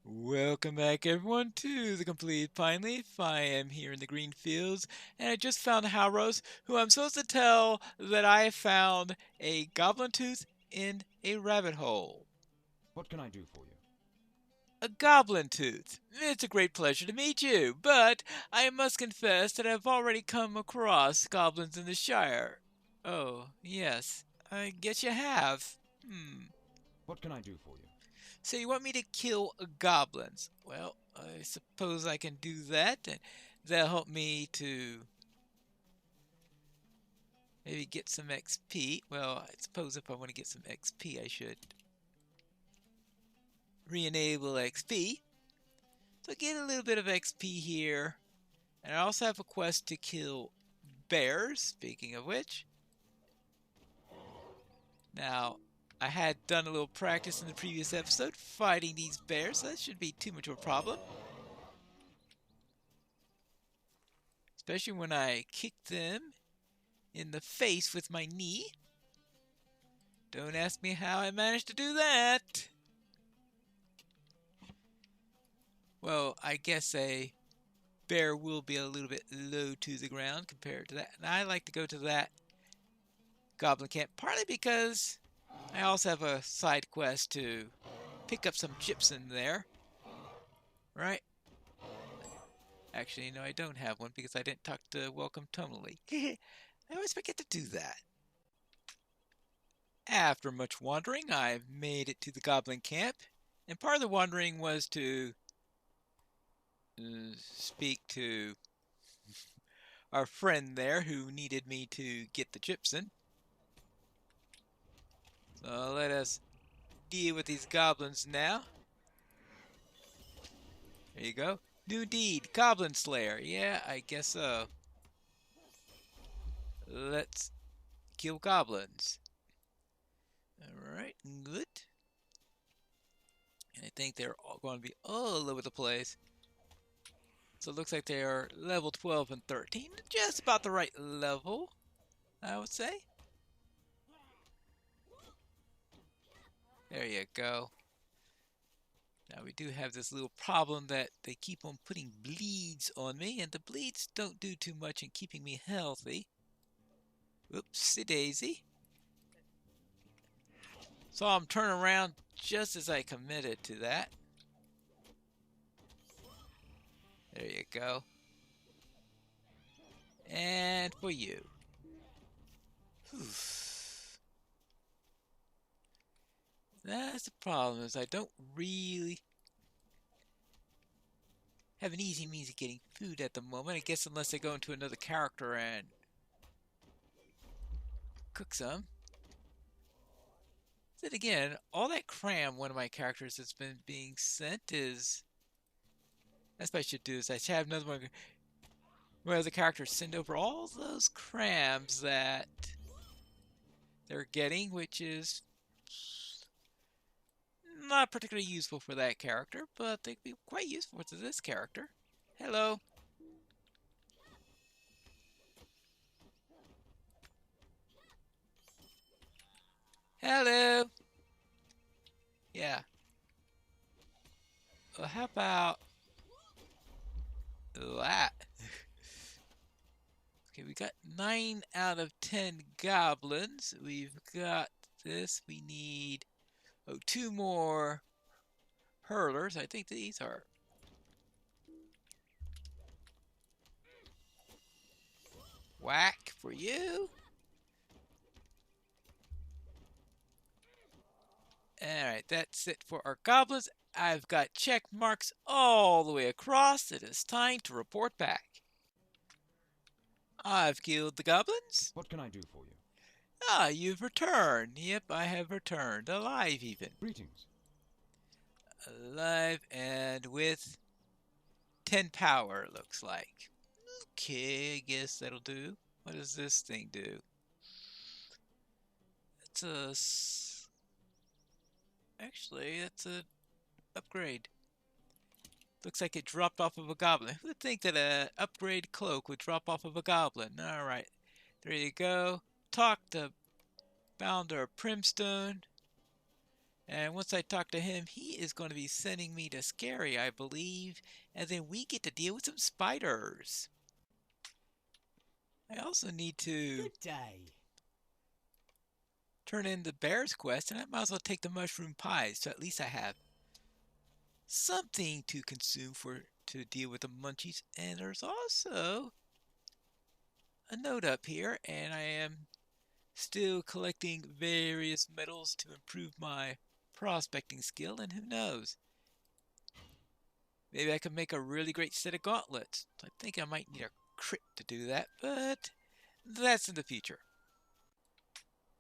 Welcome back, everyone, to the complete Pineleaf. I am here in the green fields, and I just found Howrose, who I'm supposed to tell that I found a goblin tooth in a rabbit hole. What can I do for you? A goblin tooth. It's a great pleasure to meet you, but I must confess that I've already come across goblins in the Shire. Oh, yes, I guess you have. What can I do for you? So you want me to kill goblins? Well, I suppose I can do that, and that'll help me to maybe get some XP. Well, I suppose if I want to get some XP, I should re-enable XP. So get a little bit of XP here. And I also have a quest to kill bears, speaking of which. Now, I had done a little practice in the previous episode fighting these bears, so that shouldn't be too much of a problem. Especially when I kick them in the face with my knee. Don't ask me how I managed to do that. Well, I guess a bear will be a little bit low to the ground compared to that. And I like to go to that goblin camp, partly because I also have a side quest to pick up some gypsum there. Right? Actually, no, I don't have one because I didn't talk to Welcome tonally. I always forget to do that. After much wandering, I made it to the goblin camp. And part of the wandering was to speak to our friend there who needed me to get the gypsum. So let us deal with these goblins now. There you go. New deed, Goblin Slayer. Yeah, I guess so. Let's kill goblins. Alright, good. And I think they're all going to be all over the place. So it looks like they are level 12 and 13. Just about the right level, I would say. There you go. Now we do have this little problem that they keep on putting bleeds on me, and the bleeds don't do too much in keeping me healthy. Oopsie daisy. So I'm turning around just as I committed to that. There you go. And for you. Whew. That's the problem, is I don't really have an easy means of getting food at the moment. I guess unless I go into another character and cook some. Then again, all that cram one of my characters that's been being sent is... That's what I should do, is I should have another one where the characters send over all those crams that they're getting, which is not particularly useful for that character, but they'd be quite useful to this character. Hello. Hello. Yeah. Well, how about that? Okay, we got 9 out of 10 goblins. We've got this. We need, oh, 2 more hurlers. I think these are... Whack for you. Alright, that's it for our goblins. I've got check marks all the way across. It is time to report back. I've killed the goblins. What can I do for you? Ah, you've returned. Yep, I have returned. Alive, even. Greetings. Alive and with 10 power, looks like. Okay, I guess that'll do. What does this thing do? It's a... Actually, that's a upgrade. Looks like it dropped off of a goblin. Who would think that an upgrade cloak would drop off of a goblin? Alright, there you go. Talk to Bounder of Primstone. And once I talk to him, he is going to be sending me to Scary, I believe. And then we get to deal with some spiders. I also need to Good day. turn in the bear's quest, and I might as well take the mushroom pies, so at least I have something to consume to deal with the munchies. And there's also a note up here, and I am still collecting various metals to improve my prospecting skill, and who knows, maybe I can make a really great set of gauntlets. I think I might need a crit to do that, but that's in the future.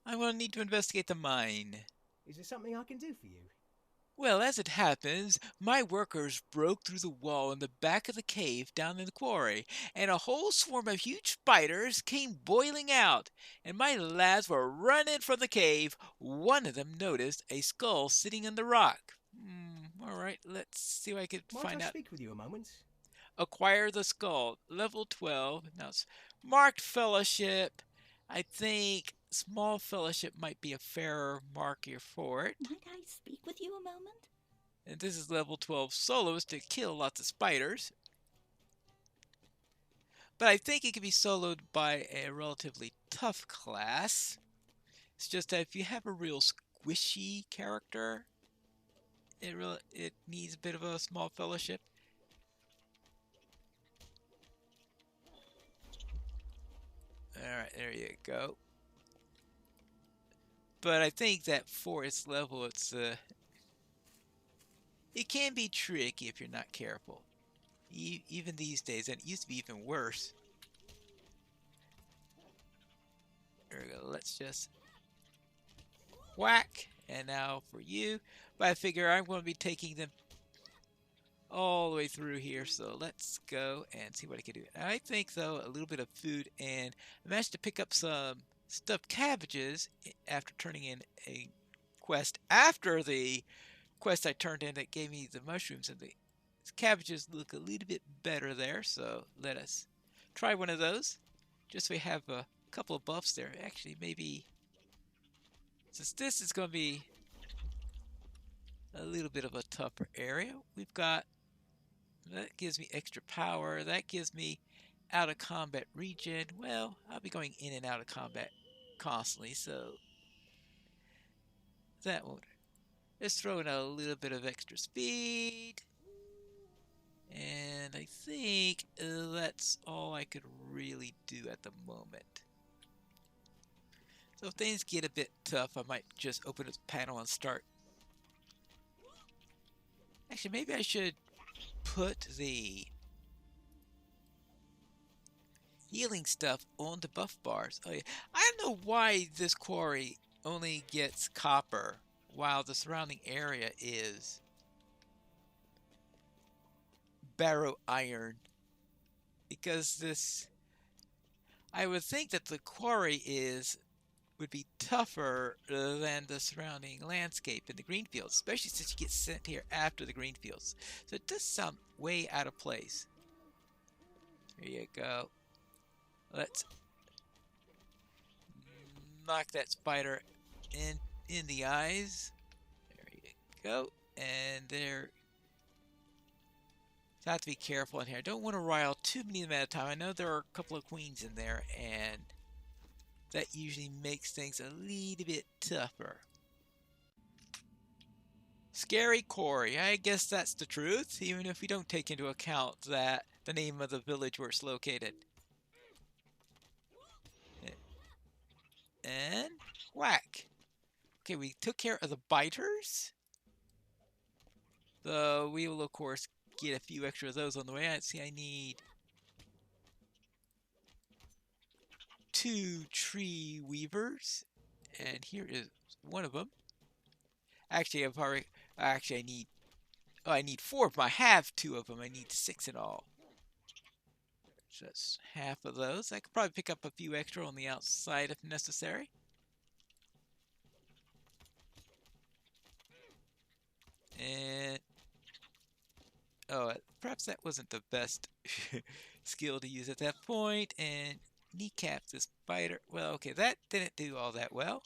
I'm going to need to investigate the mine. Is there something I can do for you? Well, as it happens, my workers broke through the wall in the back of the cave down in the quarry, and a whole swarm of huge spiders came boiling out, and my lads were running from the cave. One of them noticed a skull sitting on the rock. All right, let's see if I can Might find I out. speak with you a moment? Acquire the skull, level 12. Now it's marked fellowship. I think small fellowship might be a fairer marker for it. Might I speak with you a moment? And this is level 12 solos to kill lots of spiders. But I think it can be soloed by a relatively tough class. It's just that if you have a real squishy character, it needs a bit of a small fellowship. Alright, there you go. But I think that for its level, it can be tricky if you're not careful. Even these days, and it used to be even worse. There we go. Let's just whack. And now for you. But I figure I'm going to be taking them all the way through here. So let's go and see what I can do. I think, though, a little bit of food. And I managed to pick up some stuffed cabbages after turning in a quest. After the quest I turned in that gave me the mushrooms. And the cabbages look a little bit better there. So let us try one of those. Just so we have a couple of buffs there. Actually, maybe since this is going to be a little bit of a tougher area, we've got that gives me extra power. That gives me out of combat regen. Well, I'll be going in and out of combat constantly, so that won't. Let's throw in a little bit of extra speed. And I think that's all I could really do at the moment. So if things get a bit tough, I might just open this panel and start. Actually, maybe I should put the healing stuff on the buff bars. Oh, yeah. I don't know why this quarry only gets copper while the surrounding area is barrow iron. Because this, I would think that the quarry would be tougher than the surrounding landscape in the green fields, especially since you get sent here after the green fields. So it does sound way out of place. There you go. Let's knock that spider in the eyes. There you go. And there. So I have to be careful in here. I don't want to rile too many of them at a time. I know there are a couple of queens in there, and that usually makes things a little bit tougher. Scary Quarry. I guess that's the truth, even if we don't take into account that the name of the village where it's located. And whack. Okay, we took care of the biters. So we will, of course, get a few extra of those on the way. I see I need 2 tree weavers, and here is one of them. Actually, I need 4 of them. I have 2 of them. I need 6 in all. Just half of those. I could probably pick up a few extra on the outside if necessary. And perhaps that wasn't the best skill to use at that point. And kneecap the spider. Well, okay, that didn't do all that well.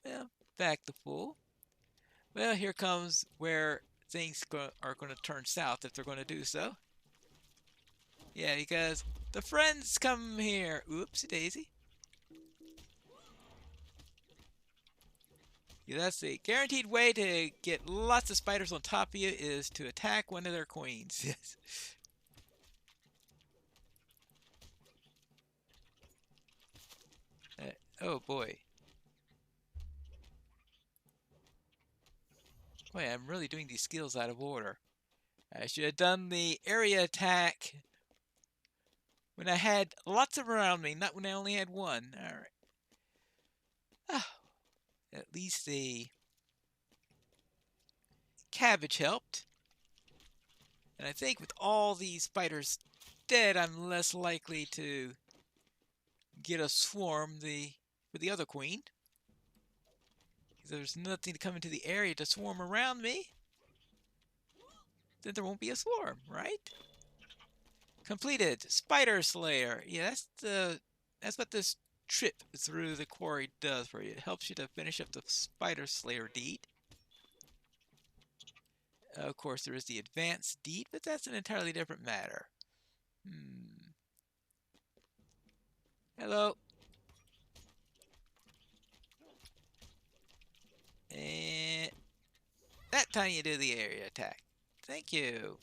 Well, back to full. Well, here comes where things are going to turn south if they're going to do so. Yeah, because the friends come here. Oopsie daisy. Yeah, that's the guaranteed way to get lots of spiders on top of you is to attack one of their queens. Yes. Oh boy. Boy, I'm really doing these skills out of order. I should have done the area attack when I had lots of around me, not when I only had one. Alright. Ah, at least the cabbage helped. And I think with all these spiders dead, I'm less likely to get a swarm for the other queen. If there's nothing to come into the area to swarm around me, then there won't be a swarm, right? Completed. Spider Slayer. Yeah, that's what this trip through the quarry does for you. It helps you to finish up the Spider Slayer deed. Of course, there is the advanced deed, but that's an entirely different matter. Hello. And that time you do the area attack. Thank you.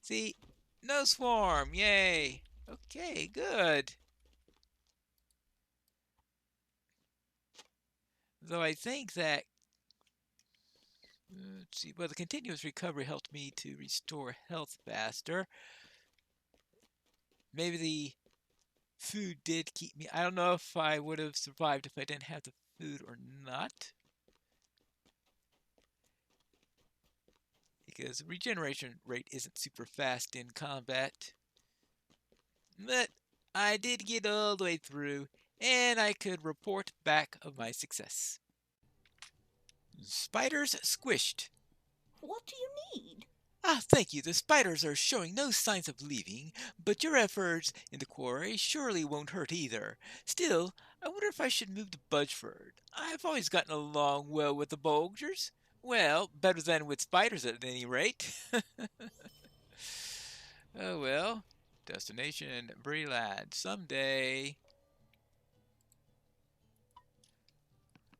See? No swarm. Yay. Okay, good. Though I think that... Let's see. Well, the continuous recovery helped me to restore health faster. Maybe the food did keep me... I don't know if I would have survived if I didn't have the food or not. Because the regeneration rate isn't super fast in combat. But I did get all the way through, and I could report back of my success. Spiders squished. What do you need? Ah, thank you. The spiders are showing no signs of leaving, but your efforts in the quarry surely won't hurt either. Still, I wonder if I should move to Budgeford. I've always gotten along well with the Bolgers. Well, better than with spiders at any rate. Oh well. Destination Breland. Someday.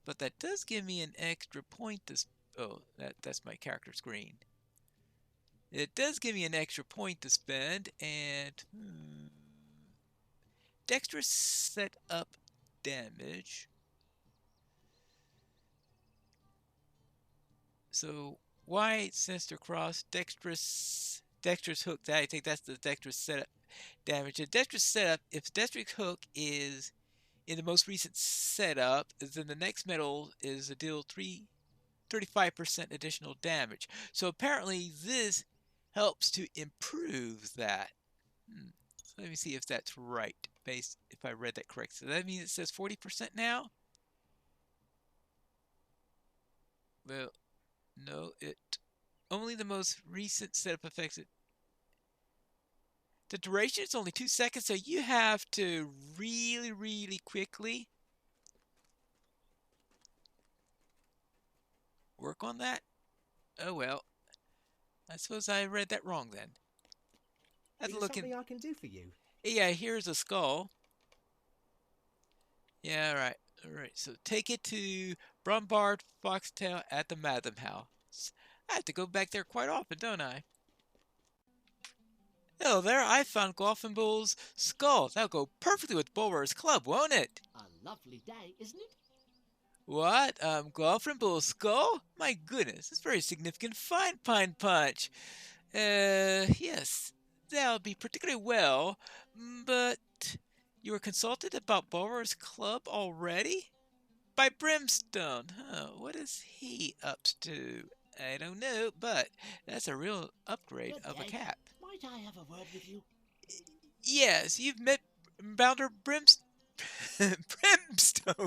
But that does give me an extra point to... Oh, that's my character screen. It does give me an extra point to spend, and... Dexterous set up damage. So, why Sinister Cross, Dexterous Hook, I think that's the Dexterous setup damage. The Dexterous setup, if Dexterous Hook is in the most recent setup, then the next medal is a deal 35% additional damage. So apparently this helps to improve that. So let me see if that's right, if I read that correct. So that means it says 40% now? Well, no, only the most recent setup affects it. The duration is only 2 seconds, so you have to really, really quickly work on that. Oh well. I suppose I read that wrong then. Is there something I can do for you? Yeah, here's a skull. Yeah, all right. Alright, so take it to Brumbard Foxtail at the Madam House. I have to go back there quite often, don't I? Hello there, I found Gloffinbull's skull. That'll go perfectly with Bulwer's club, won't it? A lovely day, isn't it? What? Gloffinbull's skull? My goodness, it's very significant fine pine punch. Yes, that'll be particularly well, but you were consulted about Bulwer's club already? By Brimstone. Huh, what is he up to? I don't know, but that's a real upgrade Good of a day. cap. Might I have a word with you? Yes, you've met Bounder Brimstone,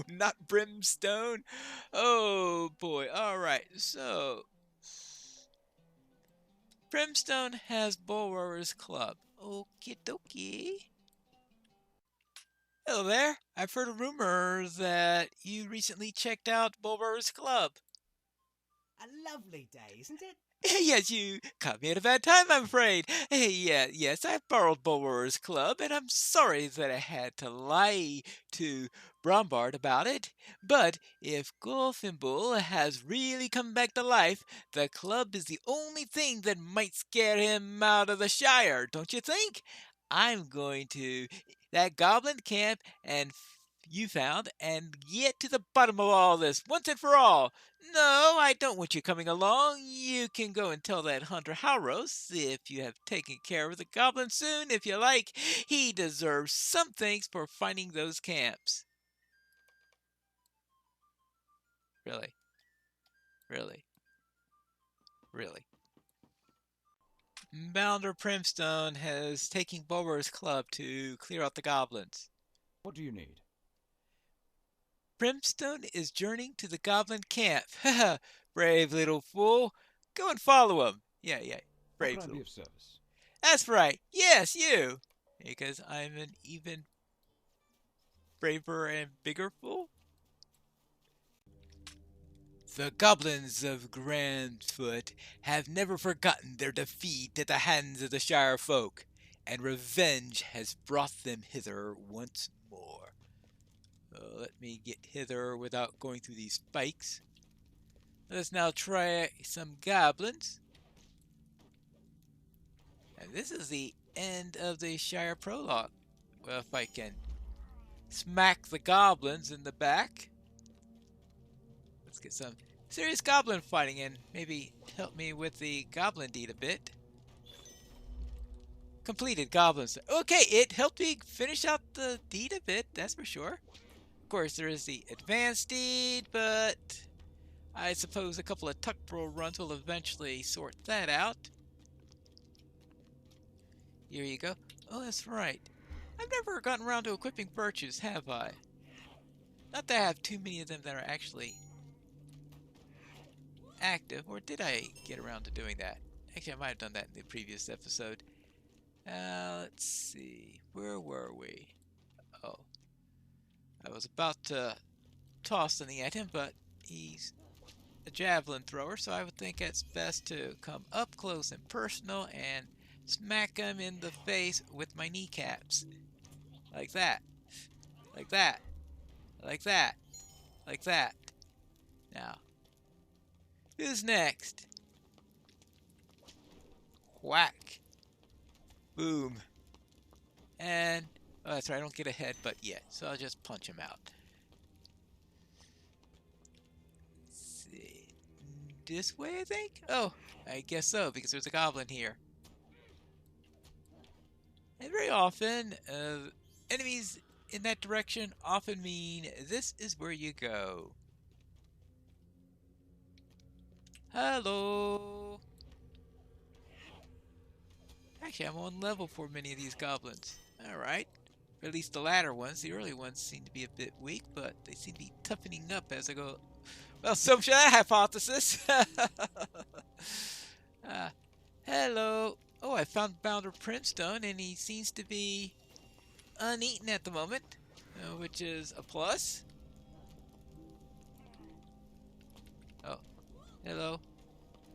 not Brimstone. Oh boy. Alright, so Brimstone has Bulwer's Club. Okie dokie. Hello there. I've heard a rumor that you recently checked out Bulwer's Club. A lovely day, isn't it? Yes, you caught me at a bad time, I'm afraid. Yes, I borrowed Bulwer's Club, and I'm sorry that I had to lie to Brombard about it. But if Golfinbull has really come back to life, the club is the only thing that might scare him out of the Shire, don't you think? I'm going to that goblin camp and you found and get to the bottom of all this once and for all. No, I don't want you coming along. You can go and tell that hunter Howros if you have taken care of the goblin soon, if you like. He deserves some thanks for finding those camps. Really? Really? Really? Bounder Primstone has taken Bulwer's club to clear out the goblins. What do you need? Brimstone is journeying to the goblin camp. Brave little fool. Go and follow him. Yeah, How brave can I be little. of service? That's right. Yes, you. Because I'm an even braver and bigger fool. The goblins of Grandfoot have never forgotten their defeat at the hands of the Shire folk, and revenge has brought them hither once more. Let me get hither without going through these spikes. Let us now try some goblins. And this is the end of the Shire prologue. Well, if I can smack the goblins in the back. Let's get some serious goblin fighting and maybe help me with the goblin deed a bit. Completed goblins. Okay, it helped me finish out the deed a bit, that's for sure. Of course, there is the advanced deed, but I suppose a couple of tuckbro runs will eventually sort that out. Here you go. Oh, that's right. I've never gotten around to equipping birches, have I? Not that I have too many of them that are actually active, or did I get around to doing that? Actually, I might have done that in the previous episode. Let's see. Where were we? Oh. I was about to toss something at him, but he's a javelin thrower, so I would think it's best to come up close and personal and smack him in the face with my kneecaps. Like that. Like that. Like that. Like that. Now, who's next? Whack. Boom. And, oh, that's right, I don't get a headbutt yet, so I'll just punch him out. Let's see. This way, I think? Oh, I guess so, because there's a goblin here. And very often, enemies in that direction often mean this is where you go. Hello. Actually, I'm on level for many of these goblins. Alright. At least the latter ones. The early ones seem to be a bit weak, but they seem to be toughening up as I go. Well, so should that hypothesis. Hello. Oh, I found Bounder Primstone, and he seems to be uneaten at the moment, which is a plus. Oh, hello.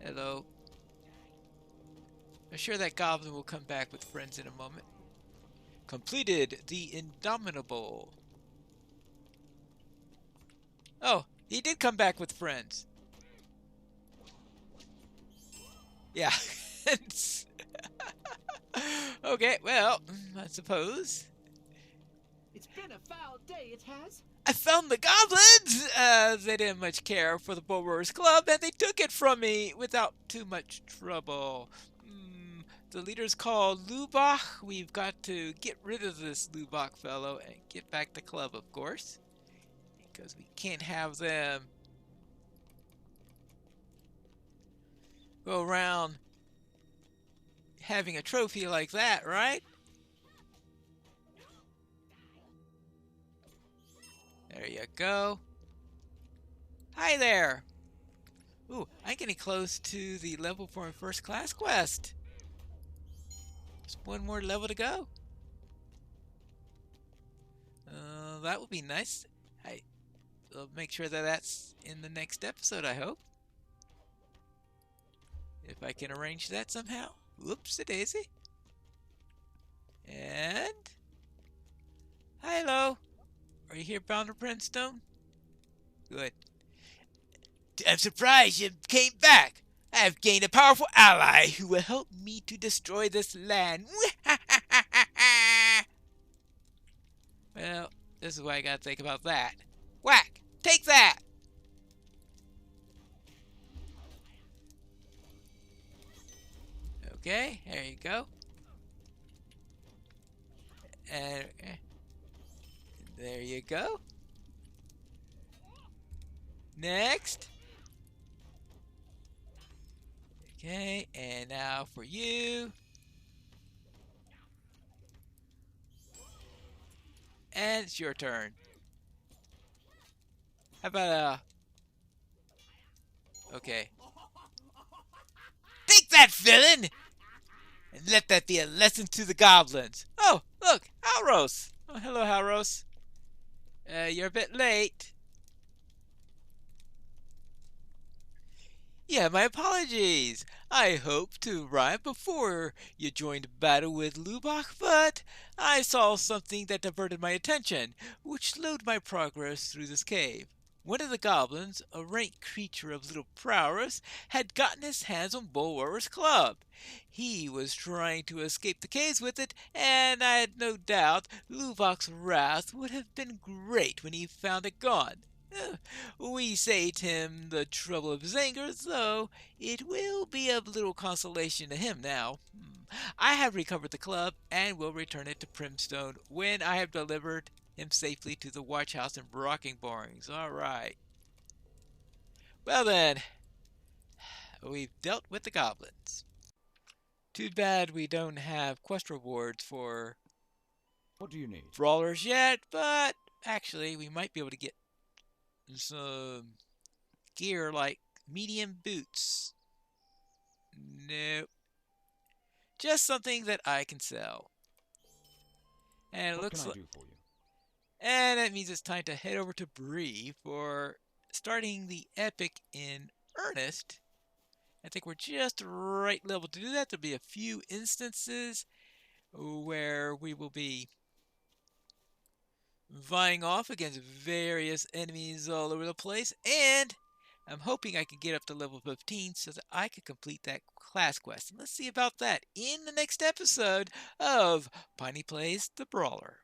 Hello. I'm sure that goblin will come back with friends in a moment. Completed the Indomitable. Oh, he did come back with friends. Yeah. Okay, well, I suppose. It's been a foul day, it has. I found the goblins! They didn't much care for the Bulwer's Club, and they took it from me without too much trouble. The leader's called Lubach. We've got to get rid of this Lubach fellow and get back the club, of course. Because we can't have them go around having a trophy like that, right? There you go. Hi there. Ooh, I'm getting close to the level for my first class quest. Just one more level to go. that would be nice. Will make sure that that's in the next episode, I hope. If I can arrange that somehow. Whoops-a-daisy. And... Hello. Are you here, Bounder Brimstone? Good. I'm surprised you came back. I have gained a powerful ally who will help me to destroy this land. Well, this is what I gotta think about that. Whack! Take that! Okay, there you go. And there you go. Next. Okay, and now for you. And it's your turn. How about okay. Take that, villain! And let that be a lesson to the goblins. Oh, look, Halros. Oh, hello, Halros. You're a bit late. Yeah, my apologies. I hoped to arrive before you joined battle with Lubach, but I saw something that diverted my attention, which slowed my progress through this cave. One of the goblins, a rank creature of little prowess, had gotten his hands on Bulwar's club. He was trying to escape the caves with it, and I had no doubt Lubach's wrath would have been great when he found it gone. We saved him the trouble of his anger, though it will be of little consolation to him now. I have recovered the club and will return it to Primstone when I have delivered him safely to the watch house and Rocking Barns. All right. Well then, we've dealt with the goblins. Too bad we don't have quest rewards for What do you need? brawlers yet, but actually we might be able to get some gear like medium boots. Nope. Just something that I can sell. And it What looks can I like, do for you? and that means it's time to head over to Bree for starting the epic in earnest. I think we're just the right level to do that. There'll be a few instances where we will be vying off against various enemies all over the place, and I'm hoping I can get up to level 15 so that I can complete that class quest. And let's see about that in the next episode of Piney Plays the Brawler.